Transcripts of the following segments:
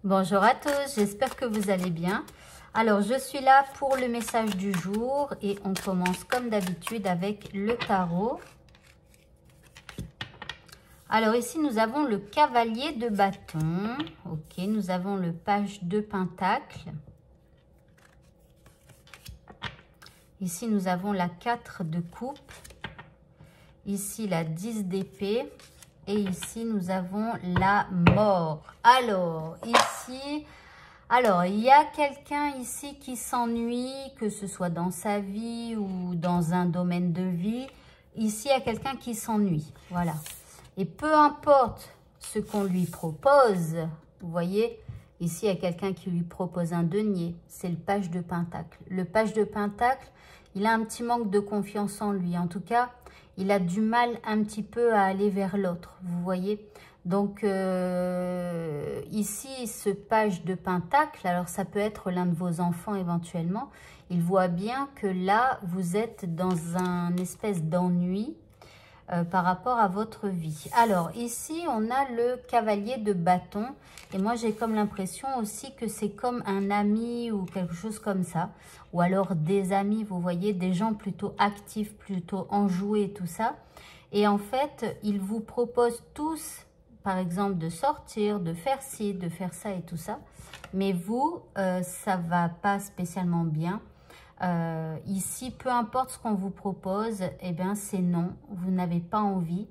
Bonjour à tous, j'espère que vous allez bien. Alors, je suis là pour le message du jour et on commence comme d'habitude avec le tarot. Alors ici, nous avons le cavalier de bâton. Ok, nous avons le page de pentacle. Ici, nous avons la 4 de coupe. Ici, la 10 d'épée. Et ici, nous avons la mort. Alors, ici, il y a quelqu'un ici qui s'ennuie, que ce soit dans sa vie ou dans un domaine de vie. Ici, il y a quelqu'un qui s'ennuie. Voilà. Et peu importe ce qu'on lui propose, vous voyez, ici, il y a quelqu'un qui lui propose un denier. C'est le page de pentacle. Le page de pentacle, il a un petit manque de confiance en lui. En tout cas, il a du mal un petit peu à aller vers l'autre, vous voyez. Donc, ici, ce page de pentacle, alors ça peut être l'un de vos enfants éventuellement, il voit bien que là, vous êtes dans un espèce d'ennui par rapport à votre vie. Alors, ici, on a le cavalier de bâton. Et moi, j'ai comme l'impression aussi que c'est comme un ami ou quelque chose comme ça. Ou alors des amis, vous voyez, des gens plutôt actifs, plutôt enjoués, tout ça. Et en fait, ils vous proposent tous, par exemple, de sortir, de faire ci, de faire ça et tout ça. Mais vous, ça va pas spécialement bien. Ici, peu importe ce qu'on vous propose, eh bien, c'est non. Vous n'avez pas envie.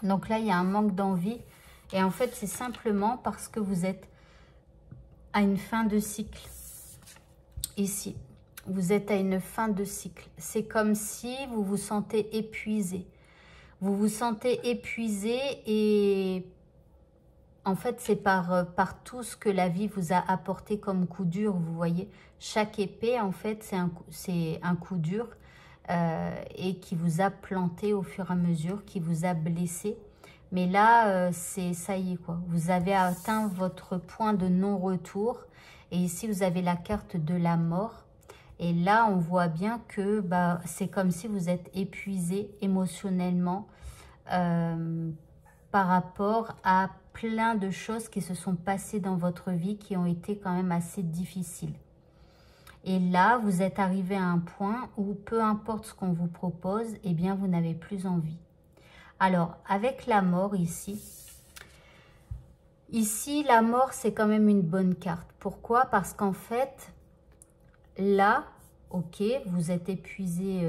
Donc là, il y a un manque d'envie. Et en fait, c'est simplement parce que vous êtes à une fin de cycle. Ici, vous êtes à une fin de cycle. C'est comme si vous vous sentez épuisé. Vous vous sentez épuisé et en fait, c'est par tout ce que la vie vous a apporté comme coup dur, vous voyez. Chaque épée, en fait, c'est un coup dur et qui vous a planté au fur et à mesure, qui vous a blessé. Mais là, ça y est, quoi. Vous avez atteint votre point de non-retour. Et ici, vous avez la carte de la mort. Et là, on voit bien que c'est comme si vous êtes épuisé émotionnellement par rapport à plein de choses qui se sont passées dans votre vie qui ont été quand même assez difficiles. Et là, vous êtes arrivé à un point où peu importe ce qu'on vous propose, eh bien, vous n'avez plus envie. Alors, avec la mort ici, la mort, c'est quand même une bonne carte. Pourquoi? Parce qu'en fait, là, ok, vous êtes épuisé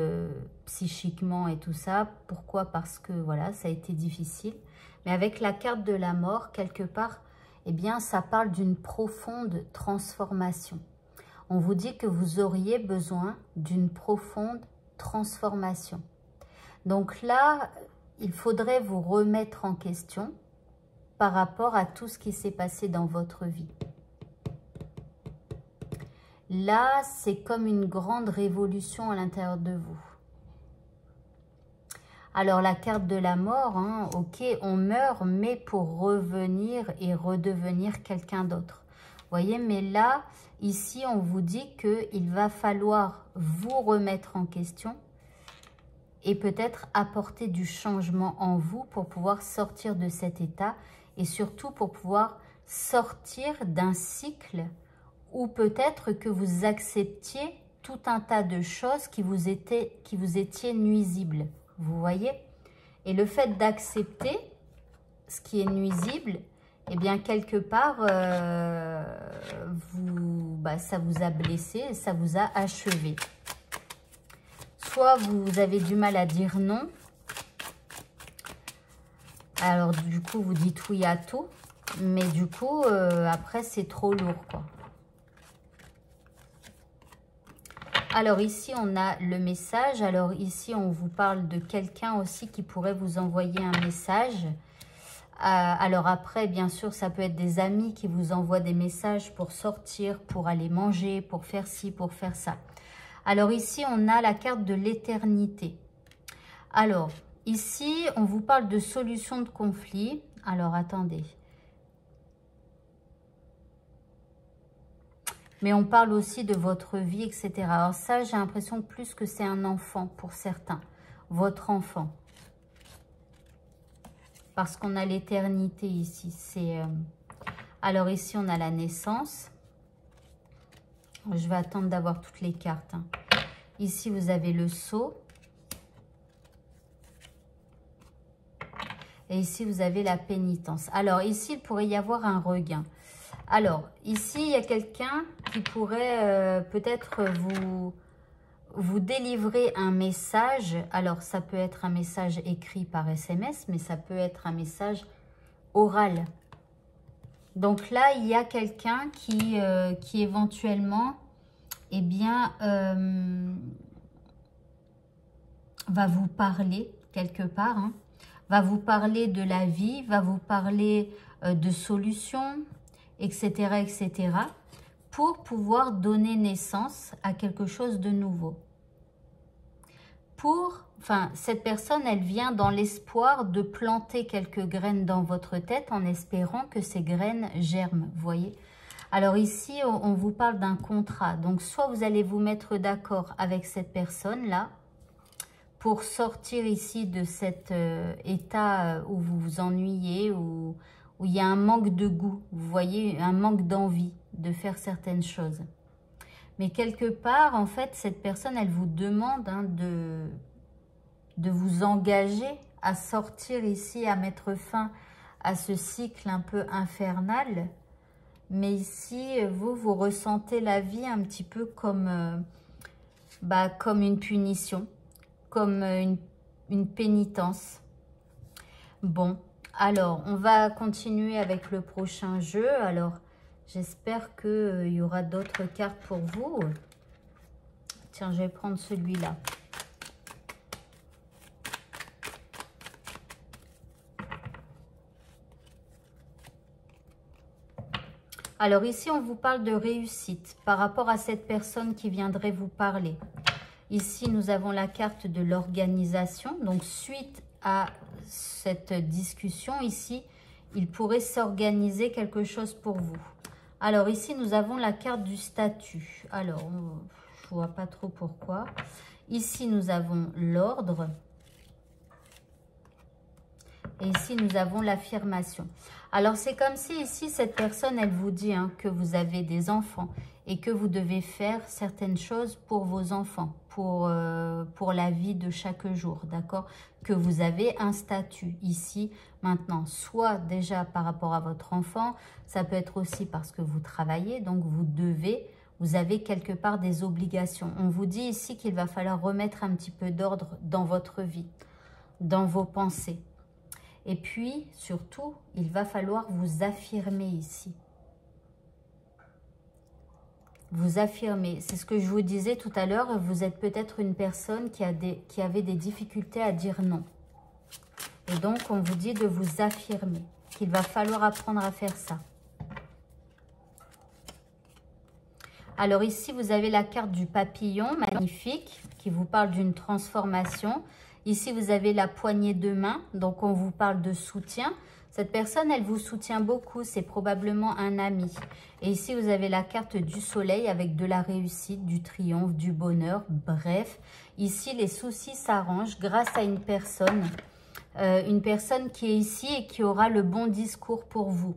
psychiquement et tout ça. Pourquoi? Parce que, voilà, ça a été difficile. Mais avec la carte de la mort, quelque part, eh bien, ça parle d'une profonde transformation. On vous dit que vous auriez besoin d'une profonde transformation. Donc là, il faudrait vous remettre en question par rapport à tout ce qui s'est passé dans votre vie. Là, c'est comme une grande révolution à l'intérieur de vous. Alors, la carte de la mort, hein, ok, on meurt, mais pour revenir et redevenir quelqu'un d'autre. Vous voyez, mais là, ici, on vous dit qu'il va falloir vous remettre en question et peut-être apporter du changement en vous pour pouvoir sortir de cet état et surtout pour pouvoir sortir d'un cycle où peut-être que vous acceptiez tout un tas de choses qui vous étaient nuisibles. Vous voyez? Et le fait d'accepter ce qui est nuisible, eh bien, quelque part, ça vous a blessé, ça vous a achevé. Soit vous avez du mal à dire non. Alors, du coup, vous dites oui à tout. Mais du coup, après, c'est trop lourd, quoi. Alors ici, on a le message. Alors ici, on vous parle de quelqu'un aussi qui pourrait vous envoyer un message. Alors après, bien sûr, ça peut être des amis qui vous envoient des messages pour sortir, pour aller manger, pour faire ci, pour faire ça. Alors ici, on a la carte de l'éternité. Alors ici, on vous parle de solution de conflit. Alors attendez. Mais on parle aussi de votre vie, etc. Alors ça, j'ai l'impression plus que c'est un enfant pour certains. Votre enfant. Parce qu'on a l'éternité ici. Alors ici, on a la naissance. Je vais attendre d'avoir toutes les cartes. Hein. Ici, vous avez le sceau. Et ici, vous avez la pénitence. Alors ici, il pourrait y avoir un regain. Alors ici, il y a quelqu'un qui pourrait peut-être vous délivrer un message. Alors ça peut être un message écrit par SMS, mais ça peut être un message oral. Donc là, il y a quelqu'un qui éventuellement, eh bien, va vous parler quelque part, hein, va vous parler de la vie, va vous parler de solutions, etc., etc., pour pouvoir donner naissance à quelque chose de nouveau. Cette personne, elle vient dans l'espoir de planter quelques graines dans votre tête en espérant que ces graines germent, vous voyez. Alors ici, on vous parle d'un contrat. Donc, soit vous allez vous mettre d'accord avec cette personne-là pour sortir ici de cet état où vous vous ennuyez, où il y a un manque de goût, vous voyez, un manque d'envie de faire certaines choses. Mais quelque part, en fait, cette personne, elle vous demande hein, de vous engager à sortir ici, à mettre fin à ce cycle un peu infernal. Mais ici, vous ressentez la vie un petit peu comme, comme une punition, comme une pénitence. Bon, alors, on va continuer avec le prochain jeu. Alors, j'espère qu'il y aura d'autres cartes pour vous. Tiens, je vais prendre celui-là. Alors ici, on vous parle de réussite par rapport à cette personne qui viendrait vous parler. Ici, nous avons la carte de l'organisation. Donc, suite à cette discussion, ici, il pourrait s'organiser quelque chose pour vous. Alors ici, nous avons la carte du statut. Alors, je ne vois pas trop pourquoi. Ici, nous avons l'ordre. Et ici, nous avons l'affirmation. Alors, c'est comme si ici, cette personne, elle vous dit hein, que vous avez des enfants et que vous devez faire certaines choses pour vos enfants, pour la vie de chaque jour, d'accord? Que vous avez un statut ici, maintenant, soit déjà par rapport à votre enfant, ça peut être aussi parce que vous travaillez, donc vous avez quelque part des obligations. On vous dit ici qu'il va falloir remettre un petit peu d'ordre dans votre vie, dans vos pensées. Et puis, surtout, il va falloir vous affirmer ici. Vous affirmer. C'est ce que je vous disais tout à l'heure. Vous êtes peut-être une personne qui avait des difficultés à dire non. Et donc, on vous dit de vous affirmer. Qu'il va falloir apprendre à faire ça. Alors ici, vous avez la carte du papillon, magnifique, qui vous parle d'une transformation. Ici, vous avez la poignée de main, donc on vous parle de soutien. Cette personne, elle vous soutient beaucoup, c'est probablement un ami. Et ici, vous avez la carte du soleil avec de la réussite, du triomphe, du bonheur, bref. Ici, les soucis s'arrangent grâce à une personne qui est ici et qui aura le bon discours pour vous.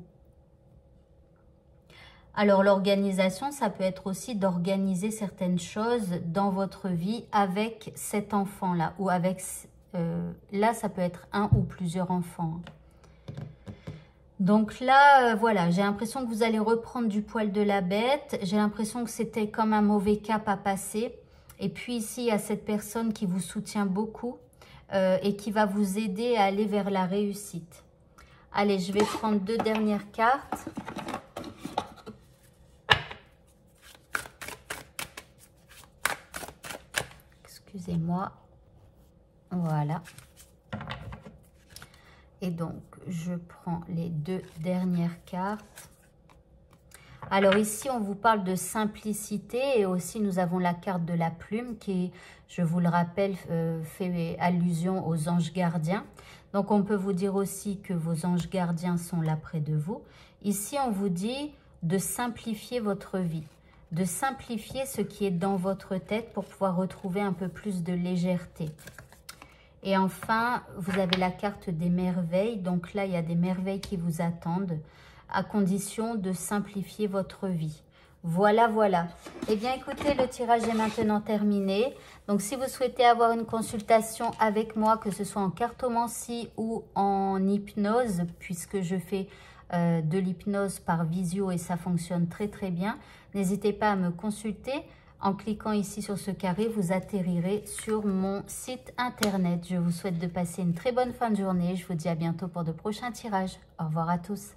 Alors, l'organisation, ça peut être aussi d'organiser certaines choses dans votre vie avec cet enfant-là. Ou avec, là, ça peut être un ou plusieurs enfants. Donc là, voilà, j'ai l'impression que vous allez reprendre du poil de la bête. J'ai l'impression que c'était comme un mauvais cap à passer. Et puis ici, il y a cette personne qui vous soutient beaucoup et qui va vous aider à aller vers la réussite. Allez, je vais prendre deux dernières cartes. Excusez-moi. Voilà. Et donc, je prends les deux dernières cartes. Alors ici, on vous parle de simplicité et aussi nous avons la carte de la plume qui, je vous le rappelle, fait allusion aux anges gardiens. Donc, on peut vous dire aussi que vos anges gardiens sont là près de vous. Ici, on vous dit de simplifier votre vie, de simplifier ce qui est dans votre tête pour pouvoir retrouver un peu plus de légèreté. Et enfin, vous avez la carte des merveilles. Donc là, il y a des merveilles qui vous attendent. à condition de simplifier votre vie. Voilà, voilà. Eh bien, écoutez, le tirage est maintenant terminé. Donc, si vous souhaitez avoir une consultation avec moi, que ce soit en cartomancie ou en hypnose, puisque je fais de l'hypnose par visio et ça fonctionne très, très bien, n'hésitez pas à me consulter. En cliquant ici sur ce carré, vous atterrirez sur mon site internet. Je vous souhaite de passer une très bonne fin de journée. Je vous dis à bientôt pour de prochains tirages. Au revoir à tous.